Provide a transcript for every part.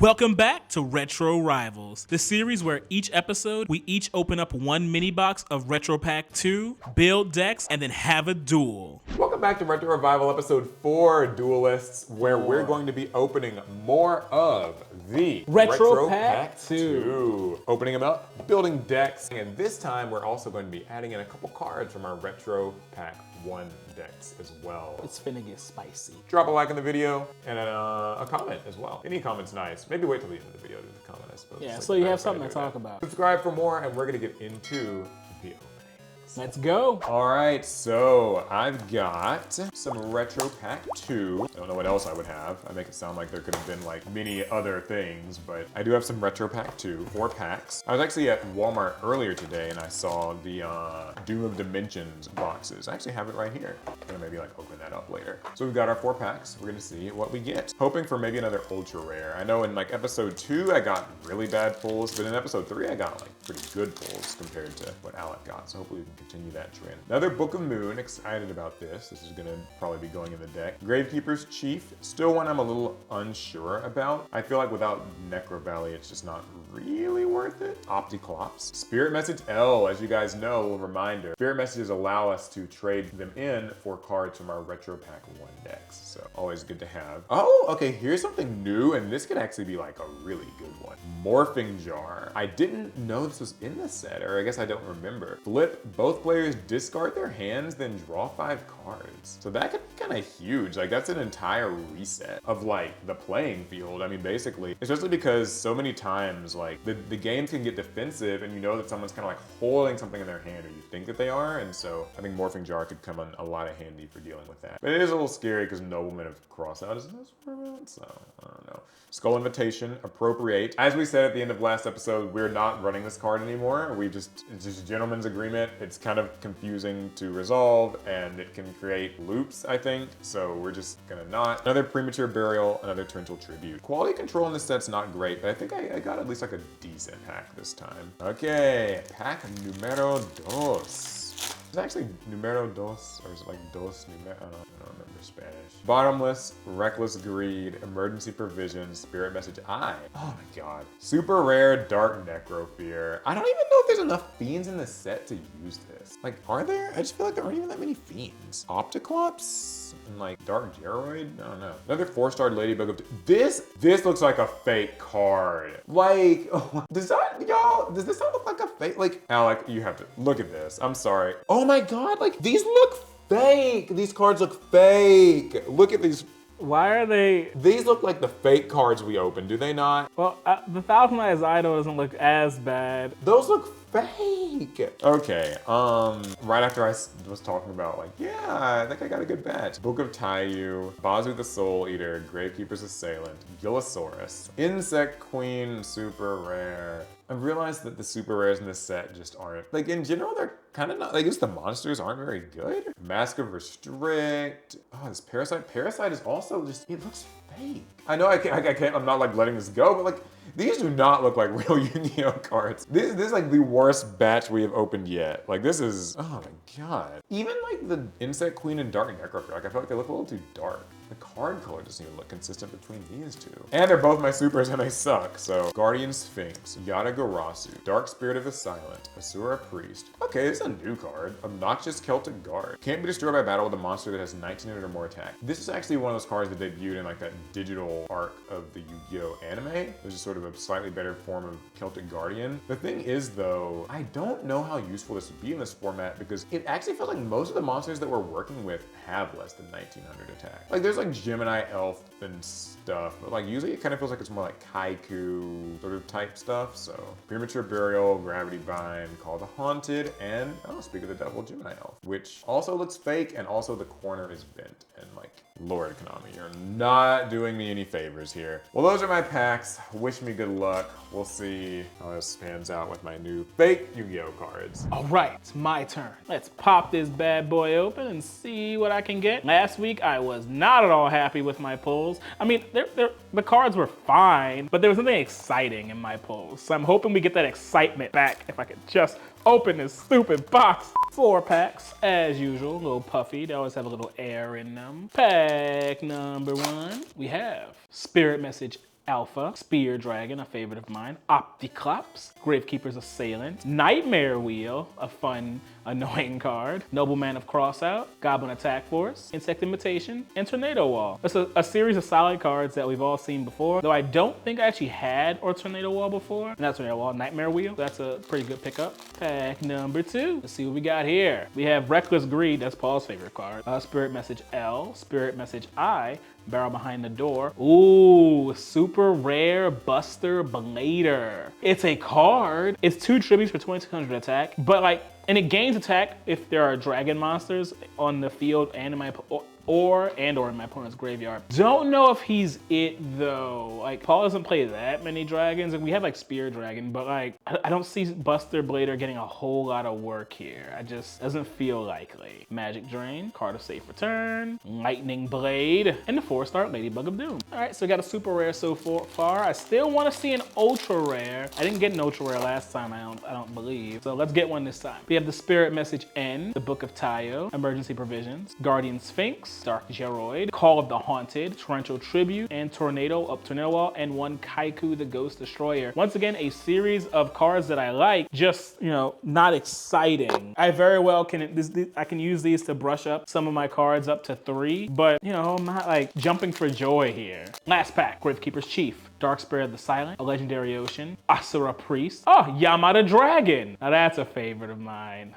Welcome back to Retro Rivals, the series where each episode we each open up one mini box of Retro Pack 2, build decks, and then have a duel. Welcome back to Retro Revival episode 4, Duelists, where we're going to be opening more of the Retro Pack 2. Opening them up, building decks, and this time we're also going to be adding in a couple cards from our Retro Pack 1 decks as well. It's finna get spicy. Drop a like on the video and a comment as well. Any comment's nice. Maybe wait till the end of the video to comment, I suppose. Yeah, so you have something to talk about. Subscribe for more, and we're gonna get into the openings. Let's go. All right, so I've got some Retro Pack 2. I don't know what else I would have. I make it sound like there could have been like many other things, but I do have some Retro Pack 2, 4 packs. I was actually at Walmart earlier today and I saw the Doom of Dimensions boxes. I actually have it right here. I'm gonna maybe like open that up later. So we've got our 4 packs. We're gonna see what we get. Hoping for maybe another ultra rare. I know in like episode 2, I got really bad pulls, but in episode 3, I got like pretty good pulls compared to what Alec got. So hopefully we can continue that trend. Another Book of Moon, excited about this. This is gonna probably be going in the deck. Gravekeeper's Chief, still one I'm a little unsure about. I feel like without Necro Valley, it's just not really worth it. Opticlops. Spirit Message L, as you guys know, a little reminder. Spirit Messages allow us to trade them in for cards from our Retro Pack 1 decks. So always good to have. Oh, okay, here's something new, and this could actually be like a really good one. Morphing Jar. I didn't know this was in the set, or I guess I don't remember. Flip, both players discard their hands, then draw 5 cards. So that could be kind of huge. Like that's an entire reset of like the playing field. I mean, basically, especially because so many times like the games can get defensive and you know that someone's kind of like holding something in their hand or you think that they are. And so I think Morphing Jar could come in a lot of handy for dealing with that. But it is a little scary because Noblemen have crossed out as this format, so I don't know. Skull Invitation, Appropriate. As we said at the end of last episode, we're not running this card anymore. It's just a gentleman's agreement. It's kind of confusing to resolve and it can create loops, I think. So we're just gonna not. Another Premature Burial, another Torrential Tribute. Quality control in this set's not great, but I think I got at least like a decent pack this time. Okay, pack numero dos. Is it actually numero dos, or is it like dos numero? I don't remember Spanish. Bottomless, Reckless Greed, Emergency Provision, Spirit Message I. Oh my god. Super rare Dark Necrofear. I don't even know if there's enough fiends in the set to use this. Like, are there? I just feel like there aren't even that many fiends. Opticlops and like Dark Geroid? I don't know. Another 4-star Ladybug of this looks like a fake card. Like, oh, does this not look like a fake? Like, Alec, you have to look at this. I'm sorry. Oh my god, like these look fake. These cards look fake. Look at these. Why are they? These look like the fake cards we opened, do they not? Well, the Thousand Eyes Idol doesn't look as bad. Those look fake. Okay, right after I was talking about like, yeah, I think I got a good batch. Book of Taiyu, Bazu the Soul Eater, Gravekeeper's Assailant, Gillosaurus, Insect Queen, super rare. I realized that the super rares in this set just aren't, like in general, they're kind of not, like just the monsters aren't very good. Mask of Restrict. Oh, this Parasite. Parasite is also just, it looks fake. I know I can't, I'm not like letting this go, but like, these do not look like real Yu-Gi-Oh cards. This is like the worst batch we have opened yet. Like this is, oh my god. Even like the Insect Queen and Dark Necrofear, like I feel like they look a little too dark. The card color doesn't even look consistent between these two. And they're both my supers and they suck, so. Guardian Sphinx, Yatagarasu, Dark Spirit of the Silent, Asura Priest. Okay, this is a new card. Obnoxious Celtic Guard. Can't be destroyed by battle with a monster that has 1900 or more attack. This is actually one of those cards that debuted in like that digital arc of the Yu-Gi-Oh anime, which is sort of a slightly better form of Celtic Guardian. The thing is though, I don't know how useful this would be in this format because it actually feels like most of the monsters that we're working with have less than 1900 attack. Like there's like Gemini Elf and stuff, but like usually it kind of feels like it's more like Kaiku sort of type stuff. So Premature Burial, Gravity Bind, Call the Haunted, and oh, speak of the devil, Gemini Elf, which also looks fake and also the corner is bent and like, Lord Konami, you're not doing me any favors here. Well, those are my packs. Wish me good luck. We'll see how this pans out with my new fake Yu-Gi-Oh cards. All right, it's my turn. Let's pop this bad boy open and see what I can get. Last week, I was not at all happy with my pulls. I mean, the cards were fine, but there was nothing exciting in my pulls. So I'm hoping we get that excitement back if I could just open this stupid box. 4 packs, as usual, a little puffy. They always have a little air in them. Pack number 1, we have Spirit Message Alpha, Spear Dragon, a favorite of mine, Opticlops, Gravekeeper's Assailant, Nightmare Wheel, a fun, annoying card, Nobleman of Crossout, Goblin Attack Force, Insect Imitation, and Tornado Wall. It's a series of solid cards that we've all seen before, though I don't think I actually had or Tornado Wall before. Not Tornado Wall, Nightmare Wheel. That's a pretty good pickup. Pack number 2. Let's see what we got here. We have Reckless Greed, that's Paul's favorite card. Spirit Message L, Spirit Message I, Barrel Behind the Door. Ooh, super rare Buster Blader. It's a card. It's 2 tributes for 2600 attack, but like, and it gains attack if there are dragon monsters on the field and in my or in my opponent's graveyard. Don't know if he's it though. Like, Paul doesn't play that many dragons, and we have like Spear Dragon, but like, I don't see Buster Blader getting a whole lot of work here. I just doesn't feel likely. Magic Drain, card of safe return, Lightning Blade, and the 4-star Ladybug of Doom. All right, so we got a super rare so far. I still want to see an ultra rare. I didn't get an ultra rare last time, I don't believe. So let's get one this time. We have the Spirit Message N, the Book of Tayo, Emergency Provisions, Guardian Sphinx, Dark Geroid, Call of the Haunted, Torrential Tribute, and Tornado Wall, and 1 Kaiku the Ghost Destroyer. Once again, a series of cards that I like, just, you know, not exciting. I very well I can use these to brush up some of my cards up to 3, but, you know, I'm not like jumping for joy here. Last pack, Gravekeeper's Chief, Dark Spirit of the Silent, a Legendary Ocean, Asura Priest, oh, Yamada Dragon. Now that's a favorite of mine.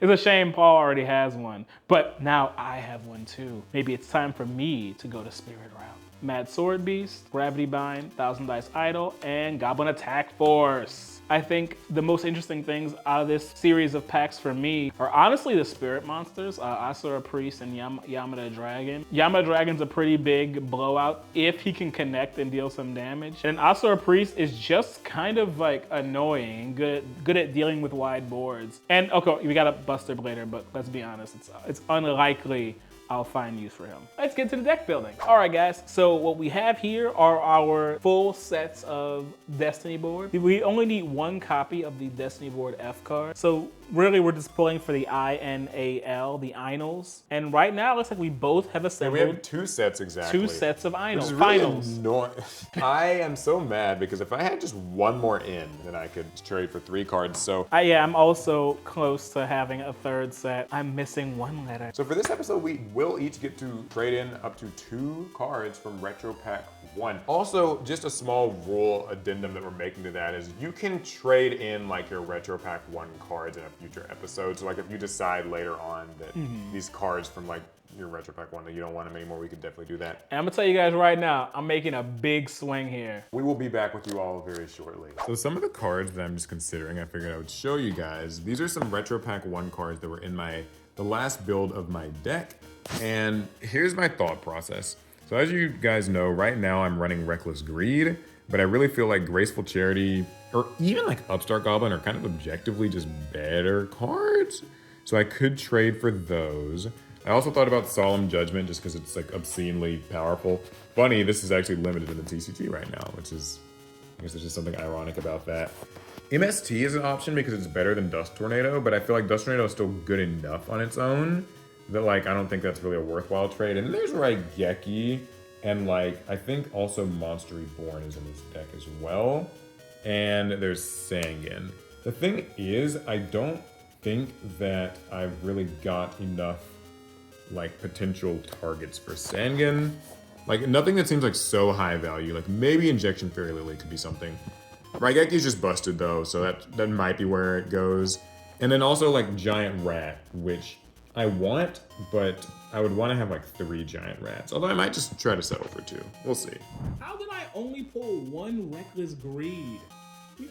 It's a shame Paul already has one, but now I have one too. Maybe it's time for me to go the spirit route. Mad Sword Beast, Gravity Bind, 1000 Dice Idol, and Goblin Attack Force. I think the most interesting things out of this series of packs for me are honestly the spirit monsters, Asura Priest and Yamada Dragon. Yamada Dragon's a pretty big blowout if he can connect and deal some damage. And Asura Priest is just kind of like annoying, good at dealing with wide boards. And okay, we got a Buster Blader, but let's be honest, it's unlikely I'll find use for him. Let's get to the deck building. All right, guys, so what we have here are our full sets of Destiny board. We only need 1 copy of the Destiny board F card. So really, we're just pulling for the INAL, the Inals. And right now, it looks like we both have assembled. And we have 2 sets exactly. 2 sets of Inals. Which is Finals. Really I am so mad because if I had just 1 more in, then I could trade for 3 cards. So yeah, I'm also close to having a 3rd set. I'm missing 1 letter. So for this episode, we will each get to trade in up to 2 cards from Retro Pack 1. Also, just a small rule addendum that we're making to that is you can trade in like your Retro Pack 1 cards in a future episode. So like if you decide later on that these cards from like your Retro Pack 1 that you don't want them anymore, we could definitely do that. And I'm gonna tell you guys right now, I'm making a big swing here. We will be back with you all very shortly. So some of the cards that I'm just considering, I figured I would show you guys. These are some Retro Pack 1 cards that were in the last build of my deck. And here's my thought process. So as you guys know, right now I'm running Reckless Greed, but I really feel like Graceful Charity or even like Upstart Goblin are kind of objectively just better cards. So I could trade for those. I also thought about Solemn Judgment just because it's like obscenely powerful. Funny, this is actually limited in the TCG right now, which is, I guess there's just something ironic about that. MST is an option because it's better than Dust Tornado, but I feel like Dust Tornado is still good enough on its own that like I don't think that's really a worthwhile trade. And then there's Raigeki, and like I think also Monster Reborn is in this deck as well. And there's Sangan. The thing is, I don't think that I've really got enough like potential targets for Sangan. Like nothing that seems like so high value. Like maybe Injection Fairy Lily could be something. Raigeki's just busted though, so that might be where it goes. And then also like Giant Rat, which I want, but I would want to have like 3 Giant Rats. Although I might just try to settle for 2. We'll see. How did I only pull 1 Reckless Greed?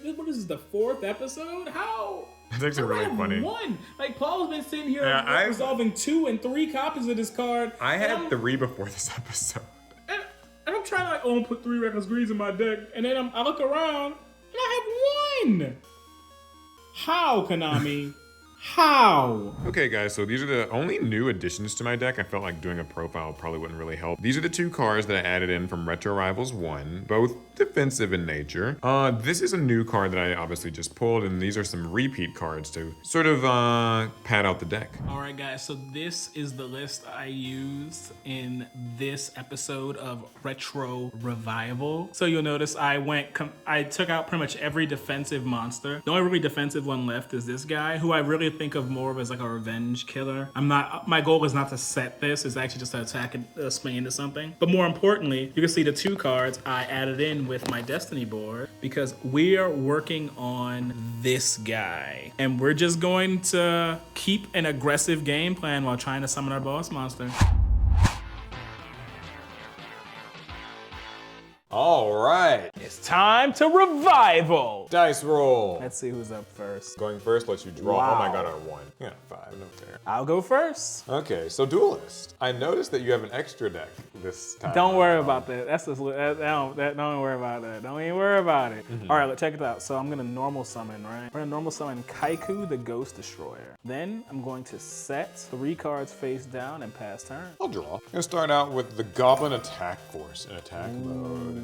What is this, the 4th episode? How? It's actually really funny. 1. Like Paul's been sitting here resolving 2 and 3 copies of this card. I had 3 before this episode. And I'm trying to like, oh, put 3 Reckless Greeds in my deck, and then I look around and I have 1. How, Konami? How? Okay guys, so these are the only new additions to my deck. I felt like doing a profile probably wouldn't really help. These are the 2 cards that I added in from Retro Rivals 1, both defensive in nature. This is a new card that I obviously just pulled, and these are some repeat cards to sort of pad out the deck. All right, guys, so this is the list I used in this episode of Retro Revival. So you'll notice I took out pretty much every defensive monster. The only really defensive one left is this guy, who I really think of more of as like a revenge killer. My goal is not to set this, it's actually just to attack and swing into something. But more importantly, you can see the 2 cards I added in with my Destiny board because we are working on this guy. And we're just going to keep an aggressive game plan while trying to summon our boss monster. All right. It's time to revival. Dice roll. Let's see who's up first. Going first lets you draw. Wow. Oh my god, on 1. You got 5, no fair. I'll go first. Okay, so Duelist. I noticed that you have an extra deck this time. Don't worry about that. Don't worry about that. Don't even worry about it. All right, let's check it out. So I'm gonna normal summon, right? We're gonna normal summon Kaiku, the Ghost Destroyer. Then I'm going to set 3 cards face down and pass turn. I'll draw. I'm gonna start out with the Goblin Attack Force in attack mode.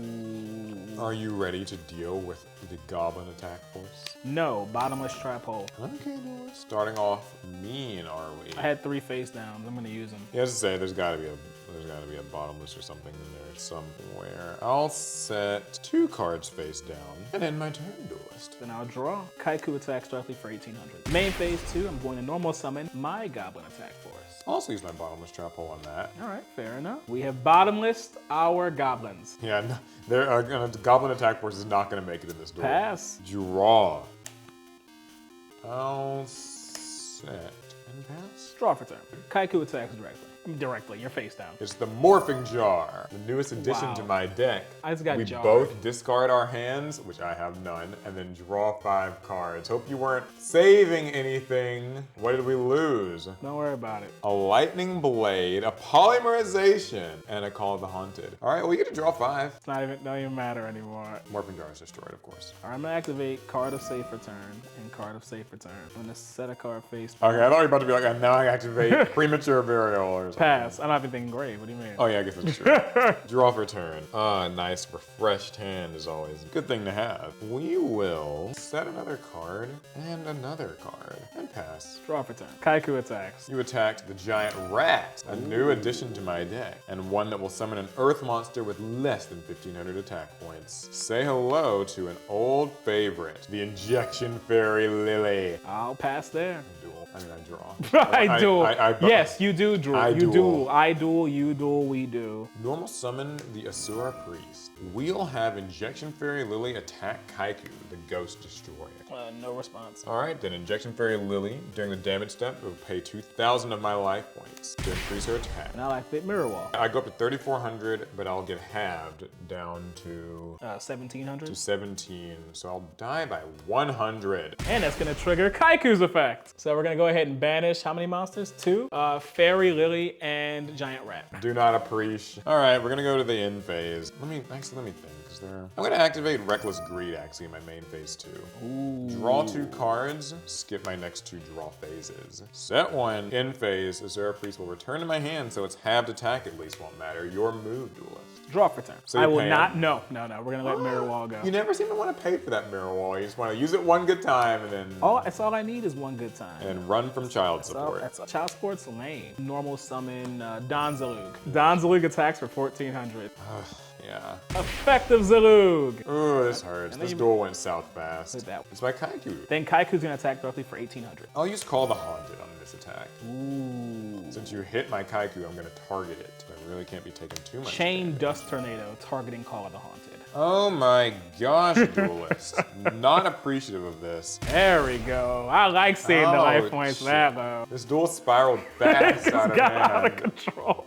Are you ready to deal with the Goblin Attack Force? No, bottomless tripole. Okay, Duelist. Starting off mean, are we? I had 3 face downs. I'm gonna use them. Yeah, as I say, there's gotta be a bottomless or something in there somewhere. I'll set 2 cards face down and end my turn, Duelist. Then I'll draw. Kaiku attacks directly for 1800. Main phase 2, I'm going to normal summon my Goblin Attack Force. I'll also use my bottomless trap hole on that. All right, fair enough. We have bottomless our goblins. Yeah, Goblin Attack Force is not gonna make it in this duel. Pass. Draw. I'll set and pass. Draw for turn. Kaiku attacks directly. You're face down. It's the Morphing Jar, the newest addition Wow. to my deck. I just got We jarred. both discard our hands, which I have none, and then draw 5 cards. Hope you weren't saving anything. What did we lose? Don't worry about it. A Lightning Blade, a Polymerization, and a Call of the Haunted. All right, well, you get to draw 5. It's don't even matter anymore. Morphing Jar is destroyed, of course. All right, I'm gonna activate card of safe return and card of safe return. I'm gonna set a card face. Okay, I thought you were about to be like, now I activate Premature Burial or something. Pass. I'm not even thinking grave. What do you mean? Oh yeah, I guess that's true. Draw for turn. Nice refreshed hand is always a good thing to have. We will set another card and another card and pass. Draw for turn. Kaiku attacks. You attacked the Giant Rat, a new addition to my deck, and one that will summon an Earth monster with less than 1,500 attack points. Say hello to an old favorite, the Injection Fairy Lily. I'll pass there. I draw. I duel. Yes, you do duel. I You duel. duel. I duel. You duel. We do. Normal summon the Asura Priest. We'll have Injection Fairy Lily attack Kaiku, the Ghost Destroyer. No response. All right, then Injection Fairy Lily, during the damage step, will pay 2,000 of my life points to increase her attack. And I activate Mirror Wall. I go up to 3,400, but I'll get halved down to 1700. 17, so I'll die by 100. And that's gonna trigger Kaiku's effect. So we're gonna go ahead and banish how many monsters? 2? Fairy Lily and Giant Rat. Do not appreciate. All right, we're gonna go to the end phase. Let me think. I'm gonna activate Reckless Greed actually in my main phase 2. Ooh. Draw 2 cards, skip my next 2 draw phases. Set 1, end phase, Azura Priest will return to my hand, so its halved attack at least won't matter. Your move, Duelist. Draw for turn. So I you're will paying? not. No. We're gonna let Mirror Wall go. You never seem to want to pay for that mirror wall. You just want to use it one good time and then That's all I need is one good time. and run from child So support. that's child support's lame. Normal summon Don Zalug. Don Zalug attacks for 1400. Yeah. Effective Zalug. Ooh, this hurts. And then This you- duel went south fast. Look at that. It's my Kaiku. Then Kaiku's gonna attack directly for 1800. I'll use Call the Haunted on this attack. Ooh. Since you hit my Kaiku, I'm gonna target it. I really can't be taking too much Chain damage. Dust Tornado targeting Call of the Haunted. Oh my gosh, Duelist. Not appreciative of this. There we go. I like seeing the life Oh, points shit. that though. This duel spiraled fast out of Got out of hand. control.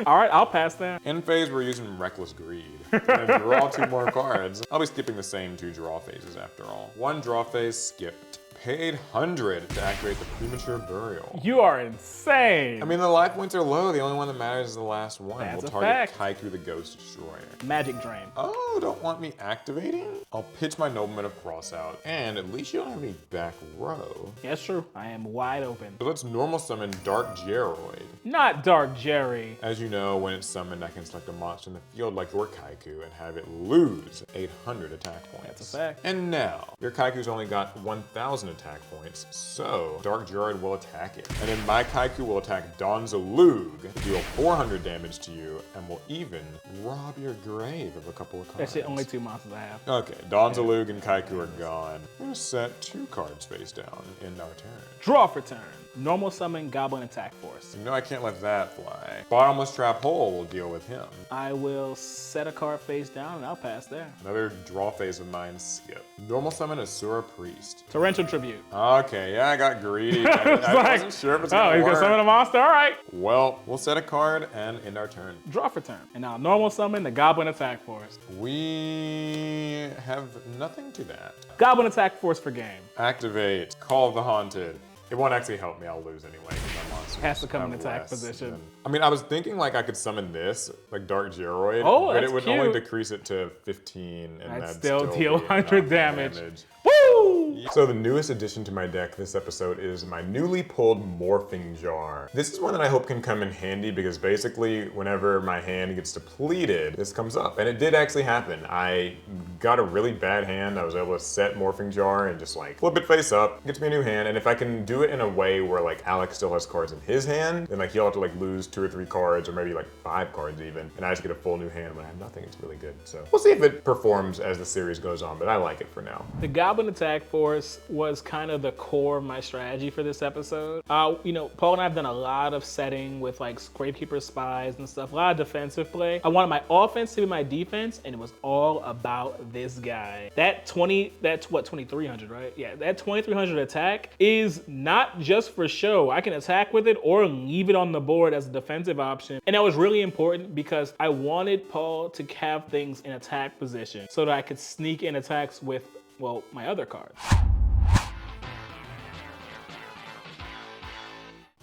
All right, I'll pass that. In phase, we're using Reckless Greed. And draw 2 more cards. I'll be skipping the same 2 draw phases after all. 1 draw phase skipped. Pay 800 to activate the Premature Burial. You are insane. I mean, the life points are low. The only one that matters is the last one. That's We'll a target fact. Kaiku the Ghost Destroyer. Magic Drain. Oh, don't want me activating? I'll pitch my Nobleman of Crossout, and at least you don't have any back row. Yeah, that's true. I am wide open. So let's normal summon Dark Geroid. Not Dark Jerry. As you know, when it's summoned, I can select a monster in the field like your Kaiku and have it lose 800 attack points. That's a fact. And now, your Kaiku's only got 1,000 attack points, so Dark Geroid will attack it. And then my Kaiku will attack Donzalug, deal 400 damage to you, and will even rob your grave of a couple of cards. That's it, only 2 monsters I have. Okay, Donzalug and Kaiku are gone. I'm gonna set 2 cards face down in our turn. Draw for turn. Normal summon Goblin Attack Force. You know I can't let that fly. Bottomless Trap Hole will deal with him. I will set a card face down and I'll pass there. Another draw phase of mine, skip. Normal summon Asura Priest. Torrential Tribute. Okay, yeah, I got greedy. I wasn't sure if it's gonna he's work. gonna summon a monster, all right. Well, we'll set a card and end our turn. Draw for turn. And now normal summon the Goblin Attack Force. We have nothing to that. Goblin Attack Force for game. Activate Call of the Haunted. It won't actually help me, I'll lose anyway, because my monsters Has to come in have attack less position. than- I mean, I was thinking like I could summon this, like Dark Geroid, Oh, but that's it would cute. only decrease it to 15, and I'd that'd still be deal 100 enough damage. Woo! So the newest addition to my deck this episode is my newly pulled Morphing Jar. This is one that I hope can come in handy because basically whenever my hand gets depleted, this comes up. And it did actually happen. I got a really bad hand. I was able to set Morphing Jar and just like flip it face up, gets me a new hand. And if I can do it in a way where like Alec still has cards in his hand, then like he'll have to like lose 2 or 3 cards or maybe like 5 cards even. And I just get a full new hand when I have nothing. It's really good. So we'll see if it performs as the series goes on, but I like it for now. The Goblin Attack Force was kind of the core of my strategy for this episode. You know, Paul and I have done a lot of setting with like Gravekeeper Spies and stuff, a lot of defensive play. I wanted my offense to be my defense, and it was all about this guy. That's what, 2,300, right? Yeah, that 2,300 attack is not just for show. I can attack with it or leave it on the board as a defensive option. And that was really important because I wanted Paul to have things in attack position so that I could sneak in attacks with, well, my other cards.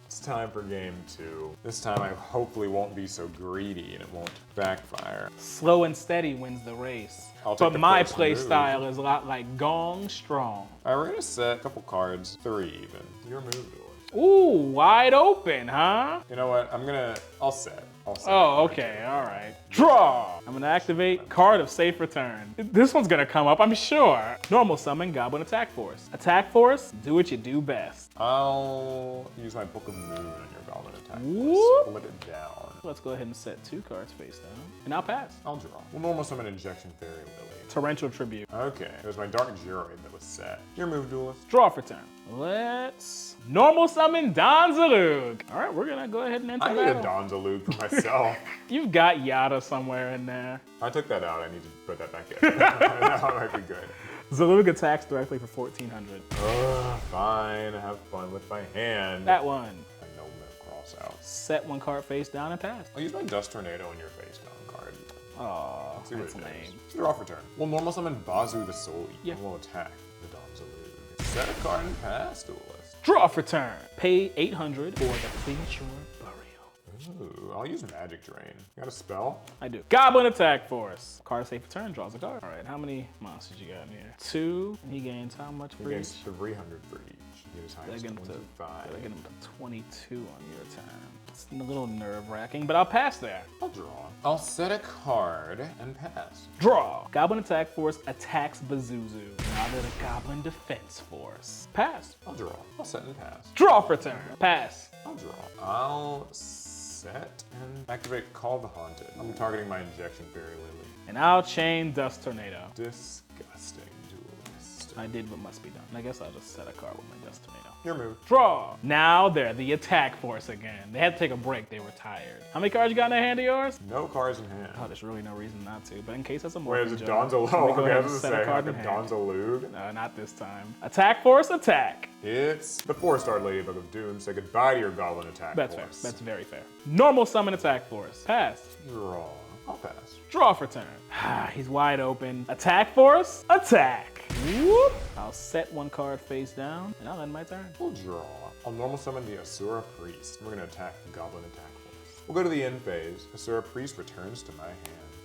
It's time for game 2. This time I hopefully won't be so greedy and it won't backfire. Slow and steady wins the race. I'll take But the my first play move. style is a lot like Gong Strong. All right, we're gonna set a couple cards, 3 even. Your move, Duel. Ooh, wide open, huh? You know what? I'll set. Oh, okay, all right. Draw! I'm gonna activate Card of Safe Return. This one's gonna come up, I'm sure. Normal summon Goblin Attack Force. Attack Force, do what you do best. I'll use my Book of Moon on your Goblin Attack. Whoop. Split it down. Let's go ahead and set 2 cards face down, and I'll pass. I'll draw. We'll normal summon Injection Fairy Lily. Torrential Tribute. Okay, it was my Dark Geroid that was set. Your move, Duelist. Draw for turn. Let's normal summon Donzalug. All right, we're gonna go ahead and enter I need a battle. Donzalug for myself. You've got Yada somewhere in there. I took that out. I need to put that back in. That might be good. Zalug attacks directly for 1,400. Fine. Have fun with my hand. That one. I know I'm gonna cross out. Set 1 card face down and pass. I'll use my Dust Tornado on your face down card. Aw, See what that's it lame. is. Draw for turn. We'll normal summon Bazu the Soul Eater. Yeah. And we'll attack the Donzalug. Set a card and pass, Duelist. Draw for turn. Pay 800 for the Premature Burial. Ooh, I'll use Magic Drain. Got a spell? I do. Goblin Attack Force. Card safe for turn, draws a card. All right, how many monsters you got in here? 2, and he gains how much He for gains each? 300 for each. He gets high Did I as get him to 25. did I get him to 22 on your turn? It's a little nerve-wracking, but I'll pass there. I'll draw. I'll set a card and pass. Draw. Goblin Attack Force attacks Bazuzu. Now they're the Goblin Defense Force. Pass. I'll draw. I'll set and pass. Draw for turn. Pass. I'll draw. I'll set and activate Call the Haunted. I'm targeting my Injection Fairy Lily. And I'll chain Dust Tornado. Disgusting Duelist. I did what must be done. I guess I'll just set a card with my Dust Tornado. Your move. Draw. Now they're the Attack Force again. They had to take a break. They were tired. How many cards you got in their hand of yours? No cards in hand. Oh, there's really no reason not to. But in case that's a Wait, is Morphing it Jar, Donzalug? let me go Okay, I ahead was and gonna set a say, card like in a hand. Donzalug. No, not this time. Attack Force, attack. It's the 4-star Ladybug of Doom. Say goodbye to your Goblin Attack That's fair. Force. That's very fair. Normal summon Attack Force. Pass. Draw. I'll pass. Draw for turn. He's wide open. Attack Force, attack. Whoop. I'll set one card face down, and I'll end my turn. We'll draw. I'll normal summon the Asura Priest. We're gonna attack the Goblin Attack Force. We'll go to the end phase. Asura Priest returns to my hand.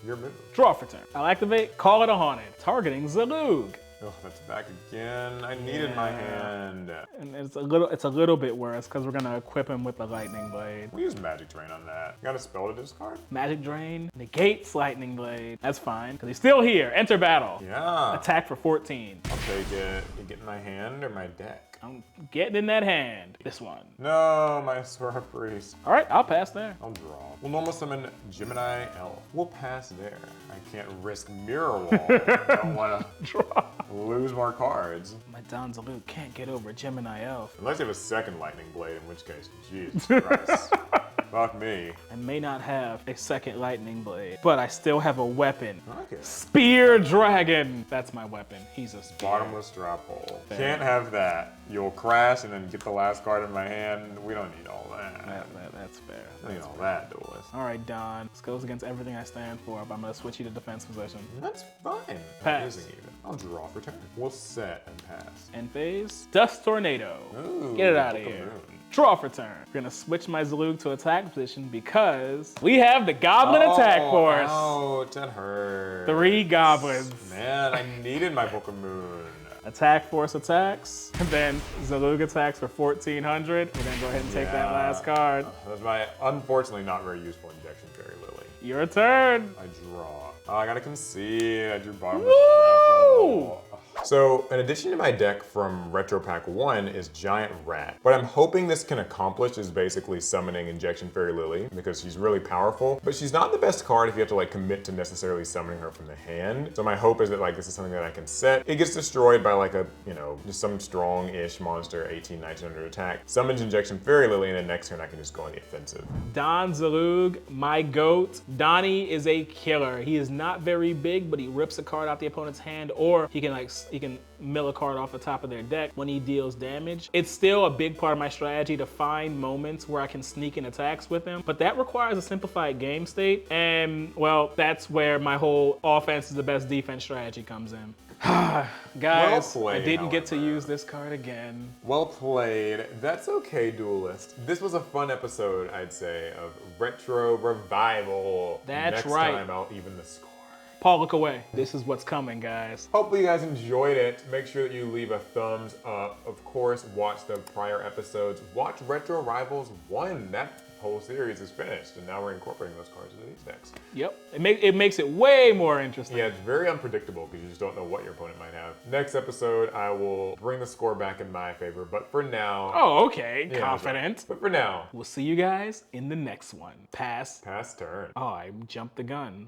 Your move. Draw for turn. I'll activate Call It a Haunted, targeting Zalug. Oh, that's back again. I needed my hand. And it's a little bit worse because we're gonna equip him with the Lightning Blade. We use Magic Drain on that. Got a spell to discard? Magic Drain negates Lightning Blade. That's fine, because he's still here. Enter battle. Yeah. Attack for 14. I'll take it. You get in my hand or my deck? I'm getting in that hand. This one. No, my Asura Priest. All right, I'll pass there. I'll draw. We'll normal summon Gemini Elf. We'll pass there. I can't risk Mirror Wall. I don't want to Draw. lose more cards. My Don Zalug can't get over Gemini Elf. Unless you have a second Lightning Blade, in which case, Jesus Christ. Fuck me. I may not have a second Lightning Blade, but I still have a weapon. Okay. Spear Dragon. That's my weapon. He's a spear. Bottomless drop hole. Can't have that. You'll crash and then get the last card in my hand. We don't need all that. That's fair. I don't need all that, Duelist. All right, Don. This goes against everything I stand for, but I'm gonna switch you to defense position. That's fine. Pass. Isn't even. I'll draw for turn. We'll set and pass. End phase. Dust Tornado. Ooh, Get it out of Book of here. Moon. Draw for turn. We're gonna switch my Zalug to attack position because we have the Goblin Attack Force. Ouch, that hurt. 3 goblins. Man, I needed my Book of Moon. Attack Force attacks, and then Zalug attacks for 1400. We're gonna go ahead and take that last card. That's my unfortunately not very useful Injection Fairy Lily. Your turn. I draw. Oh, I gotta concede. I drew bottomless Woo! grapple. So, an addition to my deck from Retro Pack 1 is Giant Rat. What I'm hoping this can accomplish is basically summoning Injection Fairy Lily, because she's really powerful, but she's not the best card if you have to like commit to necessarily summoning her from the hand. So my hope is that like this is something that I can set. It gets destroyed by like a, you know, just some strong-ish monster, 1900 attack. Summons Injection Fairy Lily, and then next turn I can just go on the offensive. Don Zalug, my goat. Donnie is a killer. He is not very big, but he rips a card out the opponent's hand, or he can mill a card off the top of their deck when he deals damage. It's still a big part of my strategy to find moments where I can sneak in attacks with him, but that requires a simplified game state, and well, that's where my whole offense is the best defense strategy comes in. Guys, Well played, I didn't get to however. use this card again. Well played. That's okay, Duelist. This was a fun episode, I'd say, of Retro Revival. That's Next right. time I'll even the score. Paul, look away. This is what's coming, guys. Hopefully you guys enjoyed it. Make sure that you leave a thumbs up. Of course, watch the prior episodes. Watch Retro Rivals 1. That whole series is finished, and now we're incorporating those cards into these decks. Yep, it makes it way more interesting. Yeah, it's very unpredictable because you just don't know what your opponent might have. Next episode, I will bring the score back in my favor, but for now... Oh, okay, Yeah, confident. But for now, We'll see you guys in the next one. Pass. pass turn. Oh, I jumped the gun.